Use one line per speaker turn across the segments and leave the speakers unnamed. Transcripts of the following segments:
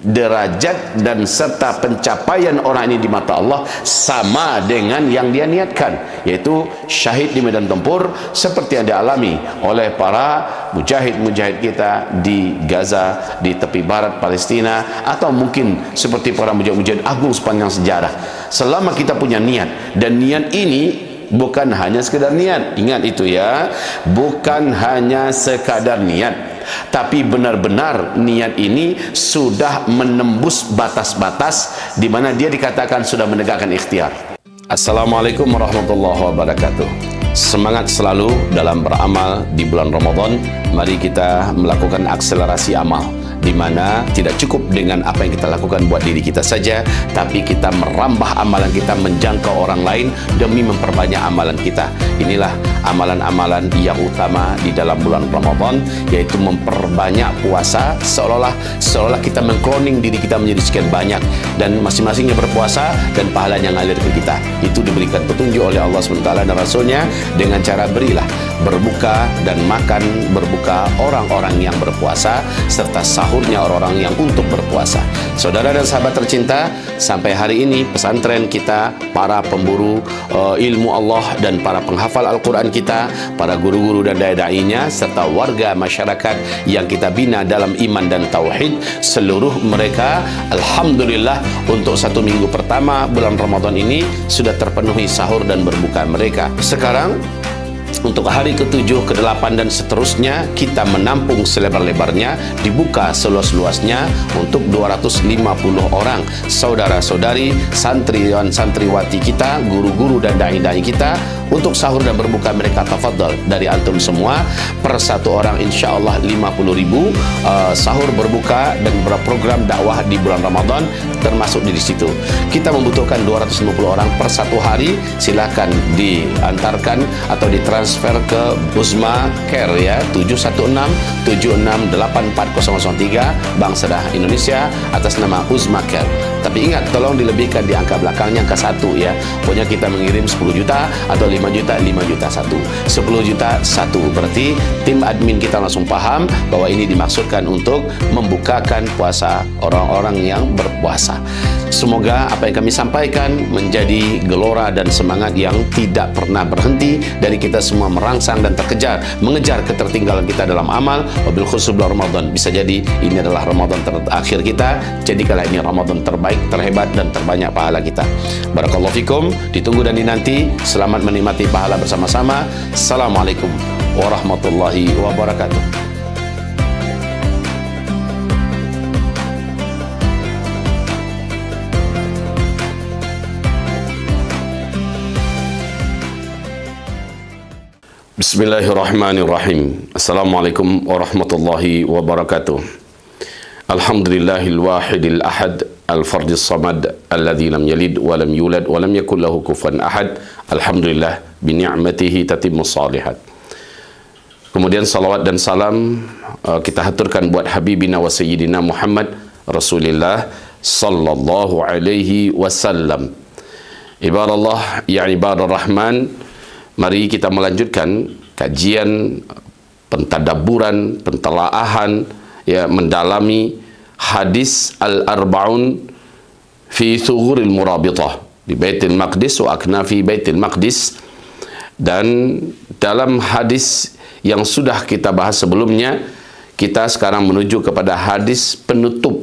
derajat dan serta pencapaian orang ini di mata Allah sama dengan yang dia niatkan, yaitu syahid di medan tempur seperti yang dialami oleh para mujahid-mujahid kita di Gaza, di tepi barat Palestina, atau mungkin seperti para mujahid-mujahid agung sepanjang sejarah. Selama kita punya niat, dan niat ini bukan hanya sekedar niat, ingat itu ya, bukan hanya sekadar niat, tapi benar-benar niat ini sudah menembus batas-batas di mana dia dikatakan sudah menegakkan ikhtiar. Assalamualaikum warahmatullahi wabarakatuh. Semangat selalu dalam beramal di bulan Ramadan. Mari kita melakukan akselerasi amal, di mana tidak cukup dengan apa yang kita lakukan buat diri kita saja, tapi kita merambah amalan kita menjangkau orang lain demi memperbanyak amalan kita. Inilah amalan-amalan yang utama di dalam bulan Ramadan, yaitu memperbanyak puasa, seolah-olah kita mengkloning diri kita menjadi sekian banyak, dan masing-masingnya berpuasa dan pahala yang ngalir ke kita. Itu diberikan petunjuk oleh Allah SWT dan Rasulnya dengan cara berilah berbuka dan makan berbuka orang-orang yang berpuasa, serta sahurnya orang-orang yang untuk berpuasa. Saudara dan sahabat tercinta, sampai hari ini pesantren kita, para pemburu ilmu Allah dan para penghafal Al-Quran kita, para guru-guru dan dai-dainya, serta warga masyarakat yang kita bina dalam iman dan tauhid, seluruh mereka alhamdulillah untuk 1 minggu pertama bulan Ramadan ini sudah terpenuhi sahur dan berbuka mereka. Sekarang untuk hari ke-7, ke-8 dan seterusnya kita menampung selebar-lebarnya, dibuka seluas-luasnya untuk 250 orang saudara-saudari, santriwan santriwati kita, guru-guru dan dai-dai kita untuk sahur dan berbuka mereka. Tafadhal dari antum semua, per satu orang insyaallah 50.000 sahur berbuka dan berprogram dakwah di bulan Ramadan termasuk di situ. Kita membutuhkan 250 orang per satu hari. Silakan diantarkan atau ditransfer ke Uzma Care ya, 716-7684-003 Bank Sedah Indonesia atas nama Uzma Care. Tapi ingat, tolong dilebihkan di angka belakangnya angka 1 ya. Pokoknya kita mengirim 10 juta atau 5 juta 1, 10 juta 1. Berarti tim admin kita langsung paham bahwa ini dimaksudkan untuk membukakan puasa orang-orang yang berpuasa. Semoga apa yang kami sampaikan menjadi gelora dan semangat yang tidak pernah berhenti dari kita semua merangsang dan mengejar ketertinggalan kita dalam amal. Wabil khusus bulan Ramadan, bisa jadi ini adalah Ramadan terakhir kita, jadikanlah ini Ramadan terbaik, terhebat dan terbanyak pahala kita. Barakallahu fikum, ditunggu dan dinanti. Selamat menikmati pahala bersama-sama. Assalamualaikum warahmatullahi wabarakatuh. Bismillahirrahmanirrahim. Assalamualaikum warahmatullahi wabarakatuh. Alhamdulillahil wahidil ahad, al-fardis samad, alladzi lam yalid wa lam yulad wa lam yakul lahu kufuwan ahad. Alhamdulillah bi ni'matihi tatimmus shalihat. Kemudian salawat dan salam kita haturkan buat habibina wa sayyidina Muhammad Rasulullah sallallahu alaihi wasallam. Ibadallah ya ibadur rahman, mari kita melanjutkan kajian, pentadabburan, pentelaahan, ya, mendalami hadis al-arba'un fi thughuril murabitah di Baitul Maqdis wa aknafi Baitul Maqdis. Dan dalam hadis yang sudah kita bahas sebelumnya, kita sekarang menuju kepada hadis penutup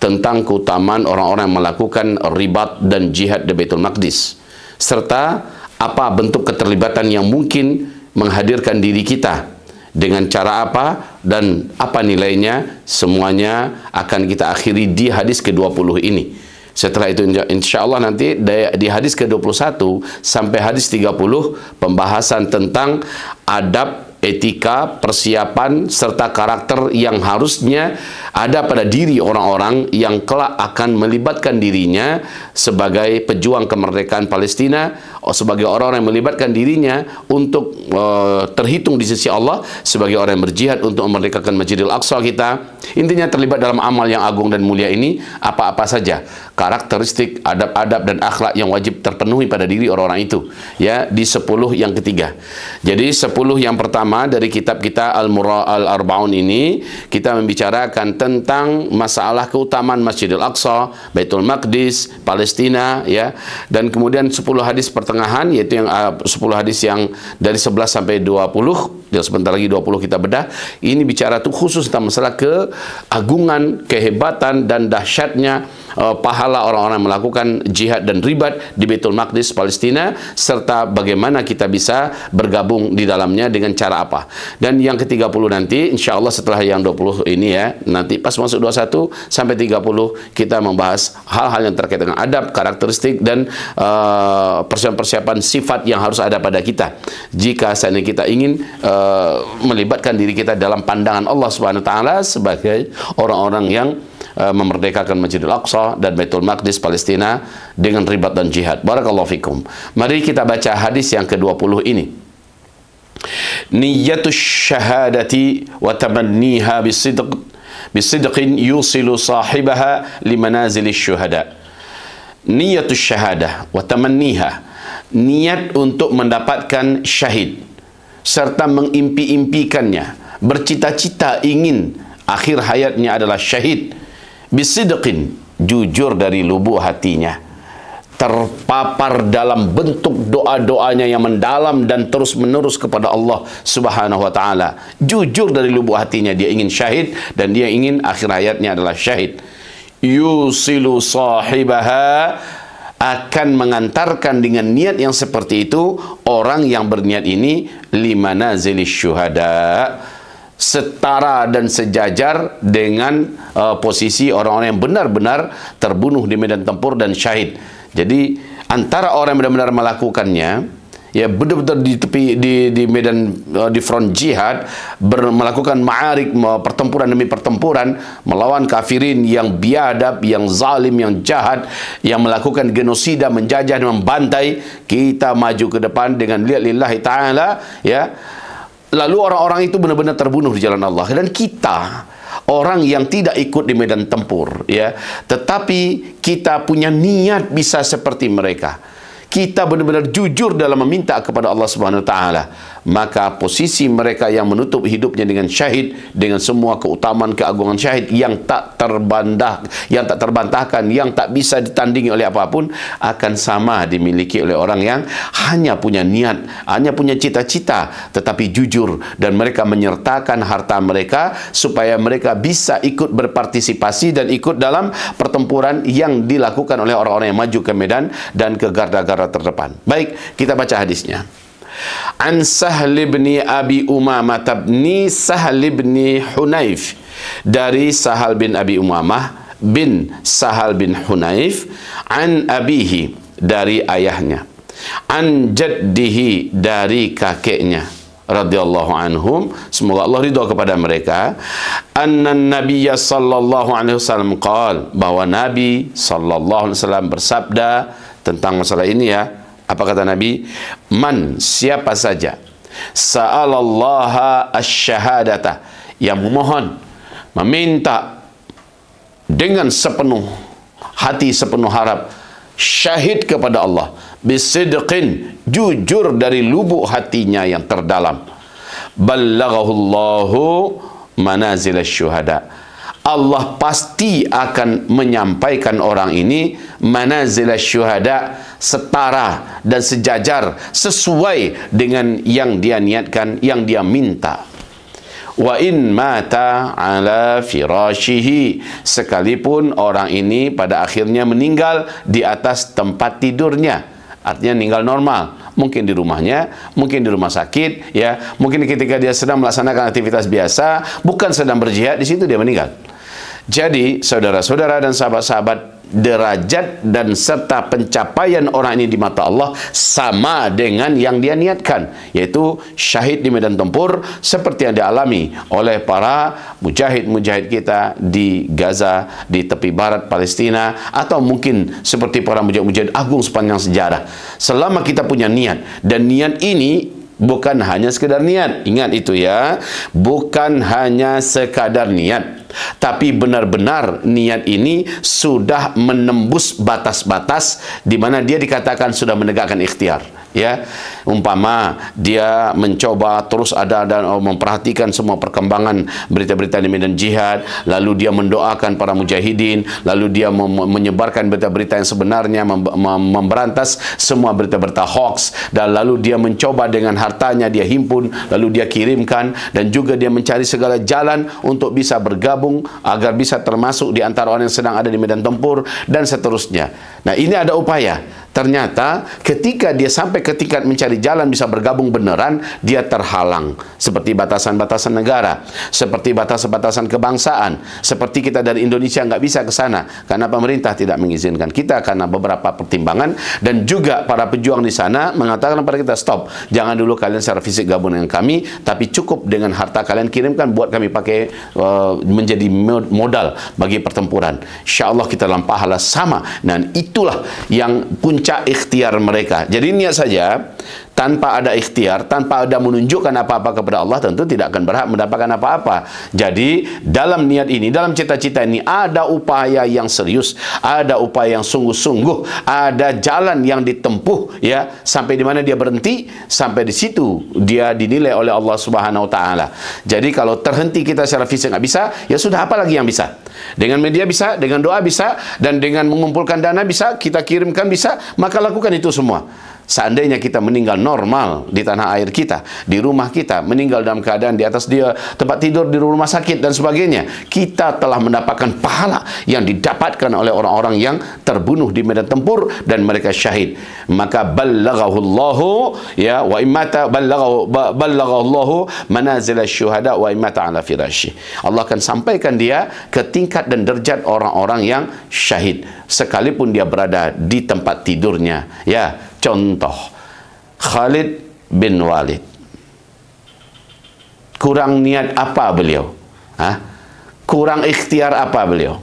tentang keutamaan orang-orang yang melakukan ribat dan jihad di Baitul Maqdis, serta apa bentuk keterlibatan yang mungkin menghadirkan diri kita, dengan cara apa dan apa nilainya. Semuanya akan kita akhiri di hadis ke-20 ini. Setelah itu insya Allah nanti di hadis ke-21 sampai hadis 30 pembahasan tentang adab, etika, persiapan, serta karakter yang harusnya ada pada diri orang-orang yang kelak akan melibatkan dirinya sebagai pejuang kemerdekaan Palestina, sebagai orang-orang yang melibatkan dirinya untuk terhitung di sisi Allah sebagai orang yang berjihad untuk memerdekakan Masjidil Aqsa kita. Intinya terlibat dalam amal yang agung dan mulia ini apa-apa saja karakteristik, adab-adab dan akhlak yang wajib terpenuhi pada diri orang-orang itu, ya, di 10 yang ketiga. Jadi 10 yang pertama dari kitab kita Al-Arba'un ini, kita membicarakan tentang masalah keutamaan Masjidil Aqsa, Baitul Maqdis, Palestina, ya, dan kemudian 10 hadis pertengahan, yaitu yang 10 hadis yang dari 11 sampai 20, yang sebentar lagi 20 kita bedah. Ini bicara tuh khusus tentang masalah keagungan, kehebatan dan dahsyatnya pahala orang-orang melakukan jihad dan ribat di Baitul Maqdis, Palestina, serta bagaimana kita bisa bergabung di dalamnya dengan cara apa. Dan yang ke-30 nanti, insya Allah setelah yang 20 ini, ya, nanti pas masuk 21 sampai 30 kita membahas hal-hal yang terkait dengan adab, karakteristik dan persiapan-persiapan sifat yang harus ada pada kita jika seandainya kita ingin melibatkan diri kita dalam pandangan Allah Subhanahu wa taala sebagai orang-orang yang memerdekakan Masjidil Aqsa dan Baitul Maqdis Palestina dengan ribat dan jihad. Barakallahu fikum. Mari kita baca hadis yang ke-20 ini. Niyatus syahadati wa tamanniha bisidqin yusilu sahibaha limanazilish syuhada. Niyatus syahadah wa tamanniha, niat untuk mendapatkan syahid serta mengimpi-impikannya, bercita-cita ingin akhir hayatnya adalah syahid. Bisidqin, jujur dari lubuk hatinya, terpapar dalam bentuk doa-doanya yang mendalam dan terus-menerus kepada Allah Subhanahu wa taala. Jujur dari lubuk hatinya dia ingin syahid dan dia ingin akhir hayatnya adalah syahid. Yusilu sahibaha, akan mengantarkan dengan niat yang seperti itu orang yang berniat ini limanazilish syuhada, setara dan sejajar dengan posisi orang-orang yang benar-benar terbunuh di medan tempur dan syahid. Jadi antara orang yang benar-benar melakukannya, ya, benar-benar di tepi di medan di front jihad, melakukan ma'arik, pertempuran demi pertempuran melawan kafirin yang biadab, yang zalim, yang jahat, yang melakukan genosida, menjajah dan membantai. Kita maju ke depan dengan lillahi ta'ala, ya. Lalu orang-orang itu benar-benar terbunuh di jalan Allah. Dan kita, orang yang tidak ikut di medan tempur, ya, tetapi kita punya niat bisa seperti mereka, kita benar-benar jujur dalam meminta kepada Allah Subhanahu wa taala, maka posisi mereka yang menutup hidupnya dengan syahid, dengan semua keutamaan keagungan syahid yang tak terbantahkan, yang tak bisa ditandingi oleh apapun, akan sama dimiliki oleh orang yang hanya punya niat, hanya punya cita-cita, tetapi jujur, dan mereka menyertakan harta mereka supaya mereka bisa ikut berpartisipasi dan ikut dalam pertempuran yang dilakukan oleh orang-orang yang maju ke medan dan ke garda-garda terdepan. Baik, kita baca hadisnya. An Sahl bin Abi Umamah bin Sahl bin Hunayf, dari Sahal bin Abi Umamah bin Sahal bin Hunayf, an abihi, dari ayahnya, an jaddihi, dari kakeknya, radhiyallahu anhum, semoga Allah ridha kepada mereka, anna nabiyya sallallahu alaihi wasallam qaal, bahwa Nabi sallallahu alaihi wasallam bersabda tentang masalah ini, ya. Apa kata Nabi? Man, siapa saja sa'alallaha asy-syahadata, yang memohon, meminta dengan sepenuh hati, sepenuh harap, syahid kepada Allah, bisidqin, jujur dari lubuk hatinya yang terdalam, ballaghahullahu manazilash syuhada, Allah pasti akan menyampaikan orang ini manazilash syuhada, setara dan sejajar sesuai dengan yang dia niatkan, yang dia minta. Wa in mata ala firashihi, sekalipun orang ini pada akhirnya meninggal di atas tempat tidurnya, artinya meninggal normal, mungkin di rumahnya, mungkin di rumah sakit, ya, mungkin ketika dia sedang melaksanakan aktivitas biasa, bukan sedang berjihad, di situ dia meninggal. Jadi saudara-saudara dan sahabat-sahabat, derajat dan serta pencapaian orang ini di mata Allah sama dengan yang dia niatkan, yaitu syahid di medan tempur, seperti yang dialami oleh para mujahid-mujahid kita di Gaza, di tepi barat Palestina, atau mungkin seperti para mujahid-mujahid agung sepanjang sejarah. Selama kita punya niat, dan niat ini bukan hanya sekadar niat. Ingat itu ya, bukan hanya sekadar niat, tapi benar-benar niat ini sudah menembus batas-batas di mana dia dikatakan sudah menegakkan ikhtiar. Ya, umpama dia mencoba terus ada dan memperhatikan semua perkembangan berita-berita di medan jihad, lalu dia mendoakan para mujahidin, lalu dia menyebarkan berita-berita yang sebenarnya, memberantas semua berita-berita hoax, dan lalu dia mencoba dengan hartanya dia himpun, lalu dia kirimkan, dan juga dia mencari segala jalan untuk bisa bergabung agar bisa termasuk di antara orang yang sedang ada di medan tempur dan seterusnya. Nah, ini ada upaya. Ternyata ketika dia sampai ke tingkat mencari jalan bisa bergabung beneran, dia terhalang. Seperti batasan-batasan negara, seperti batasan-batasan kebangsaan, seperti kita dari Indonesia nggak bisa ke sana karena pemerintah tidak mengizinkan kita karena beberapa pertimbangan, dan juga para pejuang di sana mengatakan kepada kita, stop, jangan dulu kalian secara fisik gabung dengan kami, tapi cukup dengan harta kalian kirimkan buat kami pakai menjadi modal bagi pertempuran. Insya Allah kita dalam pahala sama. Dan itulah yang puncak ikhtiar mereka. Jadi niat saja, tanpa ada ikhtiar, tanpa ada menunjukkan apa-apa kepada Allah, tentu tidak akan berhak mendapatkan apa-apa. Jadi dalam niat ini, dalam cita-cita ini ada upaya yang serius, ada upaya yang sungguh-sungguh, ada jalan yang ditempuh, ya, sampai di mana dia berhenti, sampai di situ dia dinilai oleh Allah Subhanahu wa taala. Jadi kalau terhenti kita secara fisik nggak bisa, ya sudah, apa lagi yang bisa? Dengan media bisa, dengan doa bisa, dan dengan mengumpulkan dana bisa, kita kirimkan bisa, maka lakukan itu semua. Seandainya kita meninggal normal di tanah air kita, di rumah kita, meninggal dalam keadaan di atas dia tempat tidur di rumah sakit dan sebagainya, kita telah mendapatkan pahala yang didapatkan oleh orang-orang yang terbunuh di medan tempur dan mereka syahid. Maka ballaghahullahu, ya, wa immata ballaghahullahu manazil asy-syuhada wa immata ala firasyi. Allah akan sampaikan dia ke tingkat dan derajat orang-orang yang syahid sekalipun dia berada di tempat tidurnya. Ya, contoh Khalid bin Walid, kurang niat apa beliau? Kurang ikhtiar apa beliau?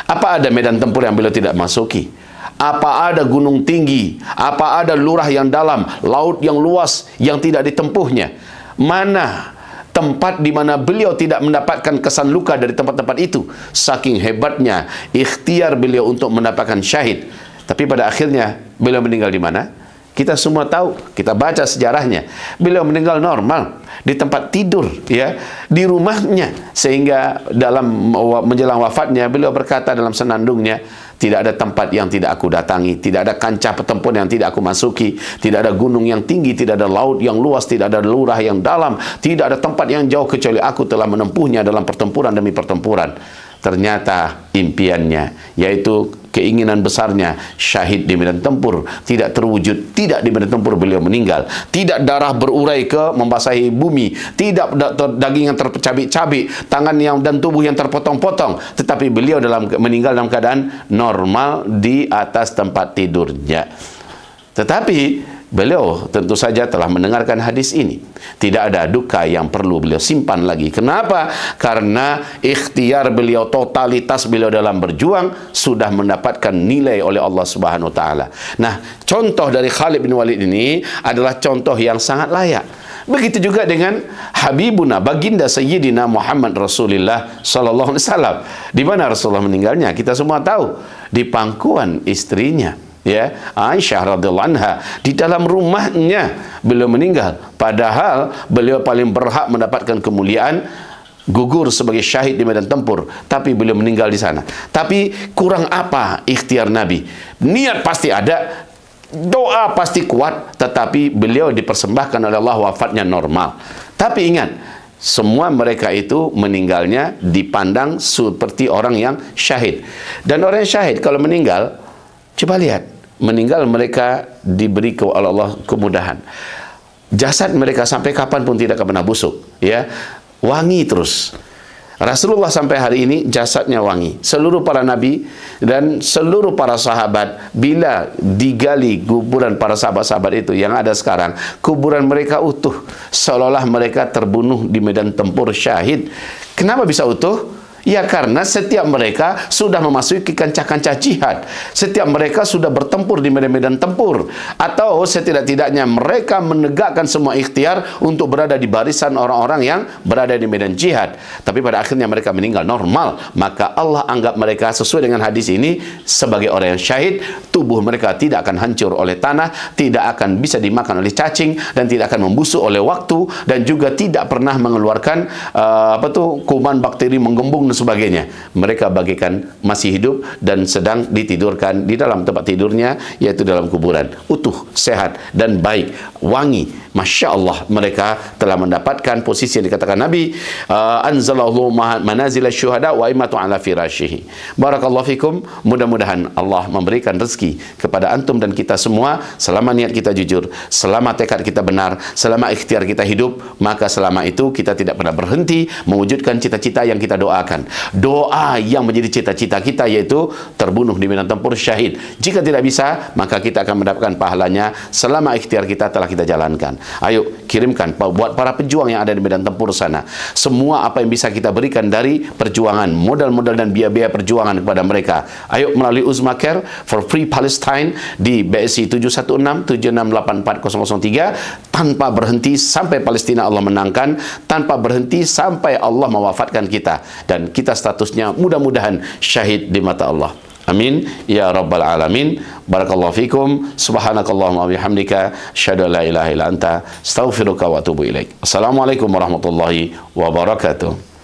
Apa ada medan tempur yang beliau tidak masuki? Apa ada gunung tinggi? Apa ada lurah yang dalam, laut yang luas yang tidak ditempuhnya? Mana tempat di mana beliau tidak mendapatkan kesan luka dari tempat-tempat itu? Saking hebatnya ikhtiar beliau untuk mendapatkan syahid. Tapi pada akhirnya beliau meninggal di mana? Kita semua tahu, kita baca sejarahnya. Beliau meninggal normal di tempat tidur, ya, di rumahnya, sehingga dalam menjelang wafatnya beliau berkata dalam senandungnya, tidak ada tempat yang tidak aku datangi, tidak ada kancah pertempuran yang tidak aku masuki, tidak ada gunung yang tinggi, tidak ada laut yang luas, tidak ada lurah yang dalam, tidak ada tempat yang jauh kecuali aku telah menempuhnya dalam pertempuran demi pertempuran. Ternyata impiannya, yaitu keinginan besarnya syahid di medan tempur, tidak terwujud. Tidak di medan tempur beliau meninggal, tidak darah berurai ke membasahi bumi, tidak daging yang tercabik-cabik, tangan yang dan tubuh yang terpotong-potong, tetapi beliau meninggal dalam keadaan normal di atas tempat tidurnya. Tetapi beliau tentu saja telah mendengarkan hadis ini. Tidak ada duka yang perlu beliau simpan lagi. Kenapa? Karena ikhtiar beliau, totalitas beliau dalam berjuang sudah mendapatkan nilai oleh Allah Subhanahu wa taala. Nah, contoh dari Khalid bin Walid ini adalah contoh yang sangat layak. Begitu juga dengan Habibuna, baginda Sayyidina Muhammad Rasulullah sallallahu alaihi wasallam. Di mana Rasulullah meninggalnya? Kita semua tahu, di pangkuan istrinya, ya, Aisyah radhiyallahu anha, di dalam rumahnya beliau meninggal. Padahal beliau paling berhak mendapatkan kemuliaan, gugur sebagai syahid di medan tempur, tapi beliau meninggal di sana. Tapi kurang apa ikhtiar Nabi? Niat pasti ada, doa pasti kuat, tetapi beliau dipersembahkan oleh Allah, wafatnya normal. Tapi ingat, semua mereka itu meninggalnya dipandang seperti orang yang syahid. Dan orang yang syahid kalau meninggal, coba lihat, meninggal mereka diberi oleh Allah kemudahan. Jasad mereka sampai kapanpun tidak pernah busuk, ya, wangi terus. Rasulullah sampai hari ini jasadnya wangi. Seluruh para nabi dan seluruh para sahabat, bila digali kuburan para sahabat-sahabat itu yang ada sekarang, kuburan mereka utuh, seolah-olah mereka terbunuh di medan tempur syahid. Kenapa bisa utuh? Ya, karena setiap mereka sudah memasuki kancah-kancah jihad. Setiap mereka sudah bertempur di medan-medan tempur. Atau setidak-tidaknya mereka menegakkan semua ikhtiar untuk berada di barisan orang-orang yang berada di medan jihad. Tapi pada akhirnya mereka meninggal normal. Maka Allah anggap mereka sesuai dengan hadis ini sebagai orang yang syahid. Tubuh mereka tidak akan hancur oleh tanah, tidak akan bisa dimakan oleh cacing, dan tidak akan membusuk oleh waktu, dan juga tidak pernah mengeluarkan kuman bakteri menggembung dan sebagainya. Mereka bagikan masih hidup dan sedang ditidurkan di dalam tempat tidurnya, yaitu dalam kuburan, utuh, sehat dan baik, wangi. Masya Allah, mereka telah mendapatkan posisi yang dikatakan Nabi, anzalallahu manazil syuhada wa imatu ala firashihi. Barakallahu fikum. Mudah-mudahan Allah memberikan rezeki kepada antum dan kita semua selama niat kita jujur, selama tekad kita benar, selama ikhtiar kita hidup. Maka selama itu kita tidak pernah berhenti mewujudkan cita-cita yang kita doakan. Doa yang menjadi cita-cita kita yaitu terbunuh di medan tempur syahid. Jika tidak bisa, maka kita akan mendapatkan pahalanya selama ikhtiar kita telah kita jalankan. Ayo kirimkan buat para pejuang yang ada di medan tempur sana semua apa yang bisa kita berikan dari perjuangan, modal-modal dan biaya-biaya perjuangan kepada mereka. Ayo melalui Uzma Care for Free Palestine di BSI 716-7684-003, tanpa berhenti sampai Palestina Allah menangkan, tanpa berhenti sampai Allah mewafatkan kita, dan kita statusnya mudah-mudahan syahid di mata Allah. Amin ya rabbal alamin. Barakallahu fikum. Subhanakallahumma wa bihamdika asyhadu an la ilaha illa anta astaghfiruka wa atubu ilaik. Assalamualaikum warahmatullahi wabarakatuh.